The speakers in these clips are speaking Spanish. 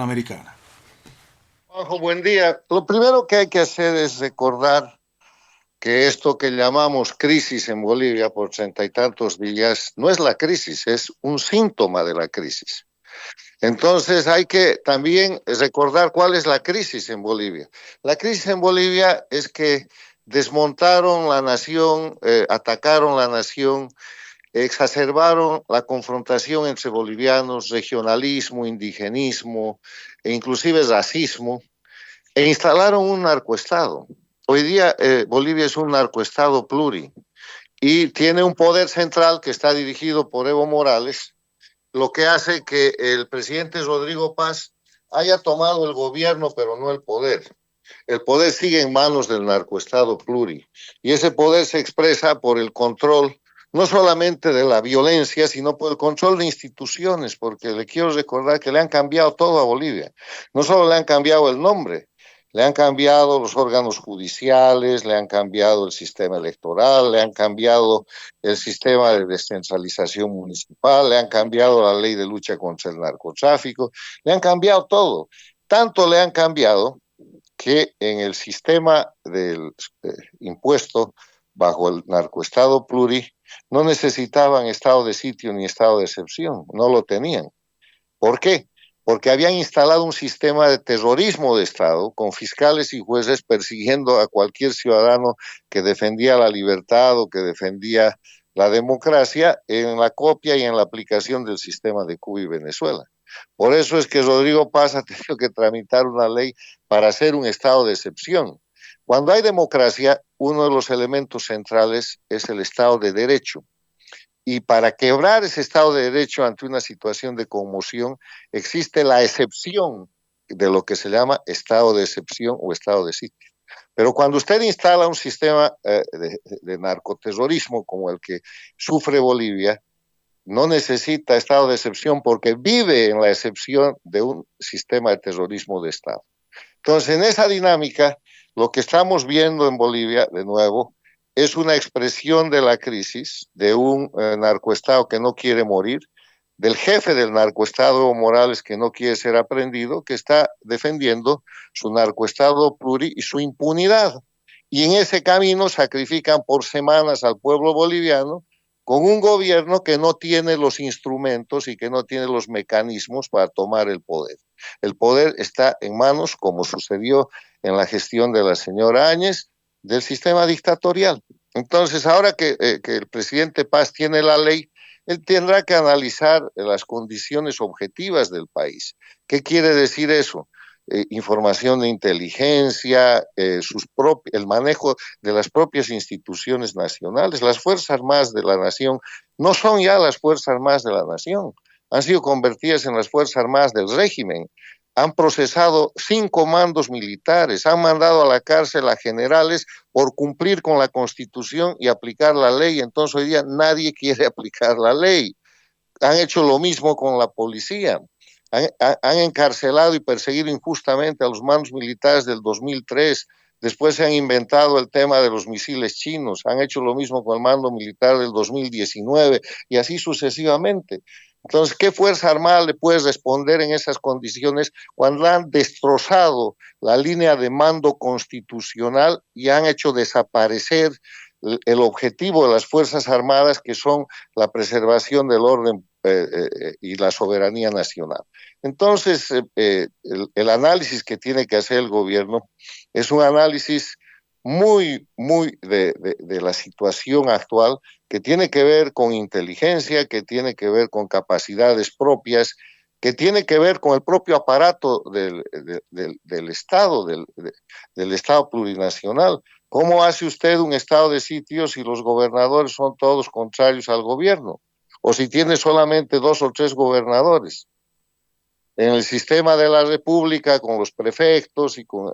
Panamericana. Juanjo, buen día. Lo primero que hay que hacer es recordar que esto que llamamos crisis en Bolivia por 30 y tantos días no es la crisis, es un síntoma de la crisis. Entonces hay que también recordar cuál es la crisis en Bolivia. La crisis en Bolivia es que desmontaron la nación, atacaron la nación, exacerbaron la confrontación entre bolivianos, regionalismo, indigenismo e inclusive racismo, e instalaron un narcoestado. Hoy día Bolivia es un narcoestado pluri y tiene un poder central que está dirigido por Evo Morales, lo que hace que el presidente Rodrigo Paz haya tomado el gobierno, pero no el poder. El poder sigue en manos del narcoestado pluri y ese poder se expresa por el control no solamente de la violencia, sino por el control de instituciones, porque le quiero recordar que le han cambiado todo a Bolivia. No solo le han cambiado el nombre, le han cambiado los órganos judiciales, le han cambiado el sistema electoral, le han cambiado el sistema de descentralización municipal, le han cambiado la ley de lucha contra el narcotráfico, le han cambiado todo. Tanto le han cambiado que en el sistema del impuesto bajo el narcoestado pluri no necesitaban estado de sitio ni estado de excepción, no lo tenían. ¿Por qué? Porque habían instalado un sistema de terrorismo de Estado con fiscales y jueces persiguiendo a cualquier ciudadano que defendía la libertad o que defendía la democracia en la copia y en la aplicación del sistema de Cuba y Venezuela. Por eso es que Rodrigo Paz ha tenido que tramitar una ley para hacer un estado de excepción. Cuando hay democracia, uno de los elementos centrales es el Estado de Derecho. Y para quebrar ese Estado de Derecho ante una situación de conmoción, existe la excepción de lo que se llama estado de excepción o estado de sitio. Pero cuando usted instala un sistema de narcoterrorismo como el que sufre Bolivia, no necesita estado de excepción porque vive en la excepción de un sistema de terrorismo de Estado. Entonces, en esa dinámica, lo que estamos viendo en Bolivia, de nuevo, es una expresión de la crisis de un narcoestado que no quiere morir, del jefe del narcoestado, Evo Morales, que no quiere ser aprendido, que está defendiendo su narcoestado pluri y su impunidad. Y en ese camino sacrifican por semanas al pueblo boliviano con un gobierno que no tiene los instrumentos y que no tiene los mecanismos para tomar el poder. El poder está en manos, como sucedió en la gestión de la señora Áñez, del sistema dictatorial. Entonces, ahora que el presidente Paz tiene la ley, él tendrá que analizar las condiciones objetivas del país. ¿Qué quiere decir eso? Información de inteligencia, el manejo de las propias instituciones nacionales. Las Fuerzas Armadas de la Nación no son ya las Fuerzas Armadas de la Nación, han sido convertidas en las Fuerzas Armadas del régimen. Han procesado 5 mandos militares, han mandado a la cárcel a generales por cumplir con la Constitución y aplicar la ley. Entonces hoy día nadie quiere aplicar la ley. Han hecho lo mismo con la policía. Han encarcelado y perseguido injustamente a los mandos militares del 2003. Después se han inventado el tema de los misiles chinos. Han hecho lo mismo con el mando militar del 2019 y así sucesivamente. Entonces, ¿qué Fuerza Armada le puede responder en esas condiciones cuando han destrozado la línea de mando constitucional y han hecho desaparecer el objetivo de las Fuerzas Armadas, que son la preservación del orden y la soberanía nacional? Entonces, el análisis que tiene que hacer el gobierno es un análisis muy de la situación actual, que tiene que ver con inteligencia, que tiene que ver con capacidades propias, que tiene que ver con el propio aparato del Estado, del Estado plurinacional. ¿Cómo hace usted un estado de sitio si los gobernadores son todos contrarios al gobierno? O si tiene solamente 2 o 3 gobernadores. En el sistema de la República, con los prefectos y con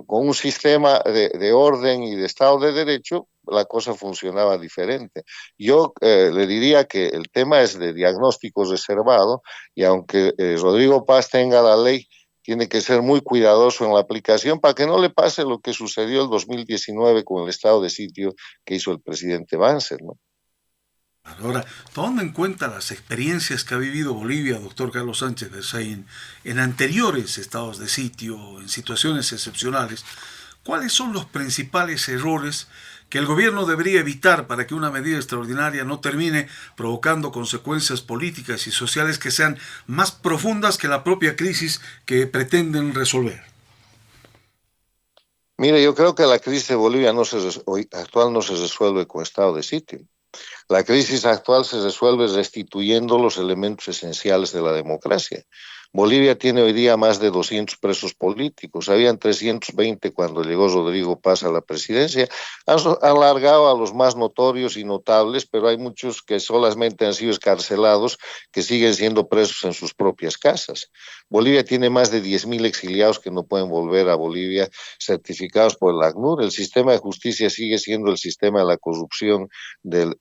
un sistema de orden y de Estado de Derecho, la cosa funcionaba diferente. Yo le diría que el tema es de diagnóstico reservado y aunque Rodrigo Paz tenga la ley, tiene que ser muy cuidadoso en la aplicación para que no le pase lo que sucedió el 2019 con el estado de sitio que hizo el presidente Banzer, ¿no? Ahora, tomando en cuenta las experiencias que ha vivido Bolivia, doctor Carlos Sánchez Berzaín, en anteriores estados de sitio, en situaciones excepcionales, ¿cuáles son los principales errores que el gobierno debería evitar para que una medida extraordinaria no termine provocando consecuencias políticas y sociales que sean más profundas que la propia crisis que pretenden resolver? Mire, yo creo que la crisis de Bolivia actual no se resuelve con estado de sitio. La crisis actual se resuelve restituyendo los elementos esenciales de la democracia. Bolivia tiene hoy día más de 200 presos políticos. Habían 320 cuando llegó Rodrigo Paz a la presidencia. Han alargado a los más notorios y notables, pero hay muchos que solamente han sido escarcelados, que siguen siendo presos en sus propias casas. Bolivia tiene más de 10.000 exiliados que no pueden volver a Bolivia, certificados por el ACNUR. El sistema de justicia sigue siendo el sistema de la corrupción del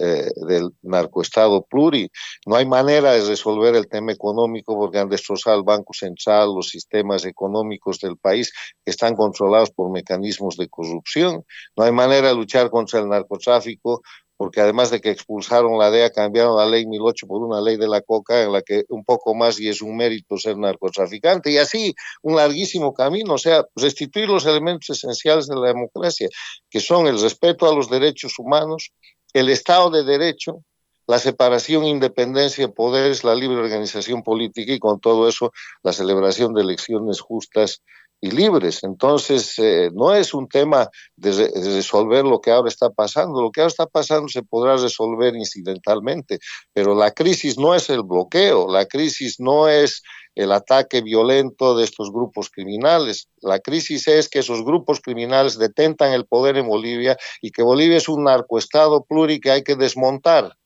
narcoestado pluri. No hay manera de resolver el tema económico porque han destrozado el Banco Central, los sistemas económicos del país que están controlados por mecanismos de corrupción. No hay manera de luchar contra el narcotráfico porque además de que expulsaron la DEA, cambiaron la ley 1008 por una ley de la coca en la que un poco más y es un mérito ser narcotraficante, y así un larguísimo camino, o sea, restituir los elementos esenciales de la democracia, que son el respeto a los derechos humanos, el Estado de Derecho, la separación e independencia de poderes, la libre organización política y con todo eso la celebración de elecciones justas y libres. Entonces, no es un tema de resolver lo que ahora está pasando. Lo que ahora está pasando se podrá resolver incidentalmente, pero la crisis no es el bloqueo, la crisis no es el ataque violento de estos grupos criminales. La crisis es que esos grupos criminales detentan el poder en Bolivia y que Bolivia es un narcoestado pluri que hay que desmontar.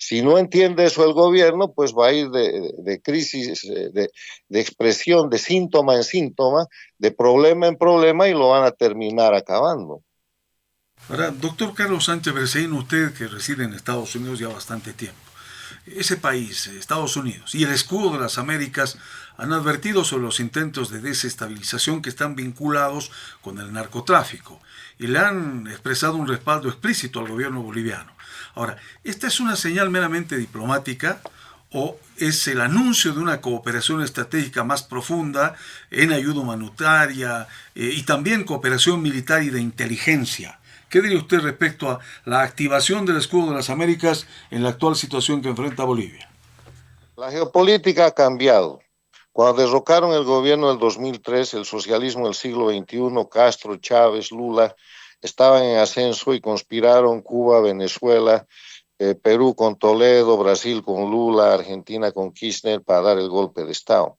Si no entiende eso el gobierno, pues va a ir de crisis, de expresión, de síntoma en síntoma, de problema en problema y lo van a terminar acabando. Ahora, doctor Carlos Sánchez Berzaín, usted que reside en Estados Unidos ya bastante tiempo, ese país, Estados Unidos, y el escudo de las Américas han advertido sobre los intentos de desestabilización que están vinculados con el narcotráfico y le han expresado un respaldo explícito al gobierno boliviano. Ahora, ¿esta es una señal meramente diplomática o es el anuncio de una cooperación estratégica más profunda en ayuda humanitaria y también cooperación militar y de inteligencia? ¿Qué diría usted respecto a la activación del escudo de las Américas en la actual situación que enfrenta Bolivia? La geopolítica ha cambiado. Cuando derrocaron el gobierno del 2003, el socialismo del siglo XXI, Castro, Chávez, Lula, estaban en ascenso y conspiraron Cuba, Venezuela, Perú con Toledo, Brasil con Lula, Argentina con Kirchner para dar el golpe de Estado.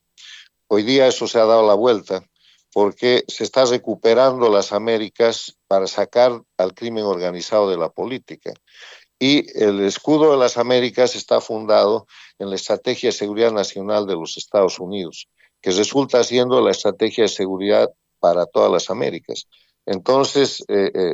Hoy día eso se ha dado la vuelta porque se está recuperando las Américas para sacar al crimen organizado de la política. Y el escudo de las Américas está fundado en la Estrategia de Seguridad Nacional de los Estados Unidos, que resulta siendo la estrategia de seguridad para todas las Américas. Entonces,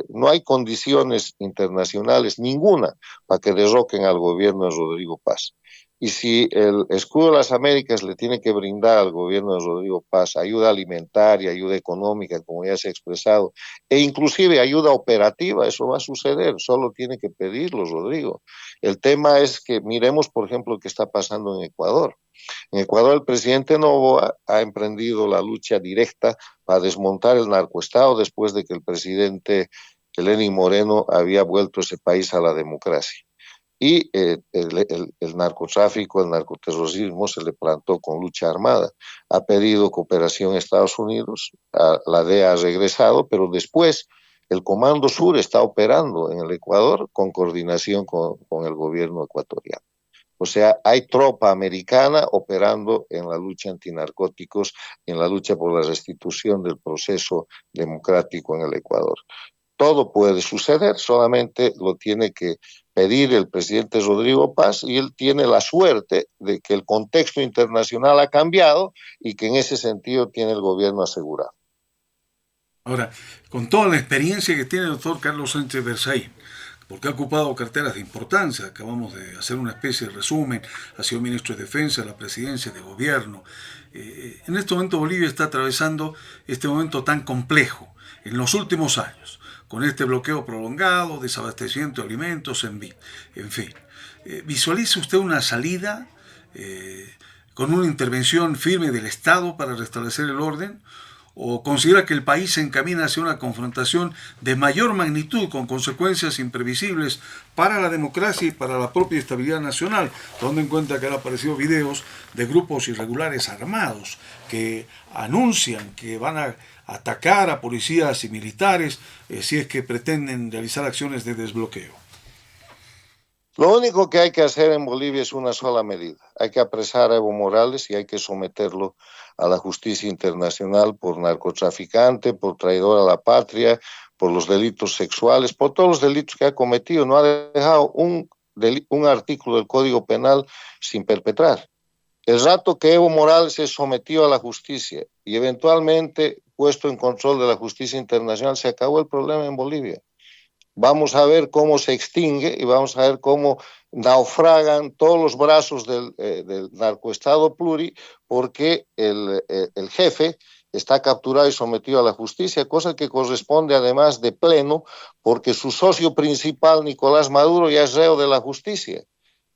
no hay condiciones internacionales ninguna para que derroquen al gobierno de Rodrigo Paz. Y si el escudo de las Américas le tiene que brindar al gobierno de Rodrigo Paz ayuda alimentaria, ayuda económica, como ya se ha expresado, e inclusive ayuda operativa, eso va a suceder, solo tiene que pedirlo, Rodrigo. El tema es que miremos, por ejemplo, lo que está pasando en Ecuador. En Ecuador el presidente Noboa ha emprendido la lucha directa para desmontar el narcoestado después de que el presidente Lenín Moreno había vuelto ese país a la democracia. Y el narcotráfico, el narcoterrorismo se le plantó con lucha armada. Ha pedido cooperación a Estados Unidos, la DEA ha regresado, pero después el Comando Sur está operando en el Ecuador con coordinación con el gobierno ecuatoriano. O sea, hay tropa americana operando en la lucha antinarcóticos y en la lucha por la restitución del proceso democrático en el Ecuador. Todo puede suceder, solamente lo tiene que pedir el presidente Rodrigo Paz y él tiene la suerte de que el contexto internacional ha cambiado y que en ese sentido tiene el gobierno asegurado. Ahora, con toda la experiencia que tiene el doctor Carlos Sánchez Berzaín, porque ha ocupado carteras de importancia, acabamos de hacer una especie de resumen, ha sido ministro de Defensa, la presidencia de gobierno. En este momento Bolivia está atravesando este momento tan complejo en los últimos años, con este bloqueo prolongado, desabastecimiento de alimentos, en fin. ¿Visualiza usted una salida con una intervención firme del Estado para restablecer el orden? ¿O considera que el país se encamina hacia una confrontación de mayor magnitud con consecuencias imprevisibles para la democracia y para la propia estabilidad nacional, tomando en cuenta que han aparecido videos de grupos irregulares armados que anuncian que van a atacar a policías y militares si es que pretenden realizar acciones de desbloqueo? Lo único que hay que hacer en Bolivia es una sola medida. Hay que apresar a Evo Morales y hay que someterlo a la justicia internacional por narcotraficante, por traidor a la patria, por los delitos sexuales, por todos los delitos que ha cometido. No ha dejado un artículo del Código Penal sin perpetrar. El rato que Evo Morales es sometido a la justicia y eventualmente puesto en control de la justicia internacional, se acabó el problema en Bolivia. Vamos a ver cómo se extingue y vamos a ver cómo naufragan todos los brazos del narcoestado pluri, porque el jefe está capturado y sometido a la justicia, cosa que corresponde además de pleno, porque su socio principal, Nicolás Maduro, ya es reo de la justicia.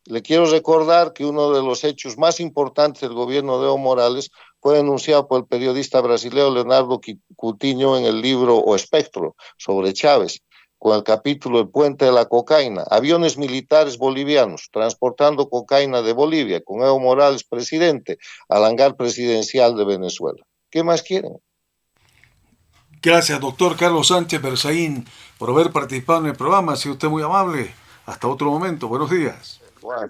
Le quiero recordar que uno de los hechos más importantes del gobierno de Evo Morales fue denunciado por el periodista brasileño Leonardo Coutinho en el libro O Espectro sobre Chávez, con el capítulo El puente de la cocaína. Aviones militares bolivianos transportando cocaína de Bolivia con Evo Morales presidente al hangar presidencial de Venezuela. ¿Qué más quieren? Gracias, doctor Carlos Sánchez Berzaín, por haber participado en el programa. Ha sido usted muy amable. Hasta otro momento. Buenos días. Bueno,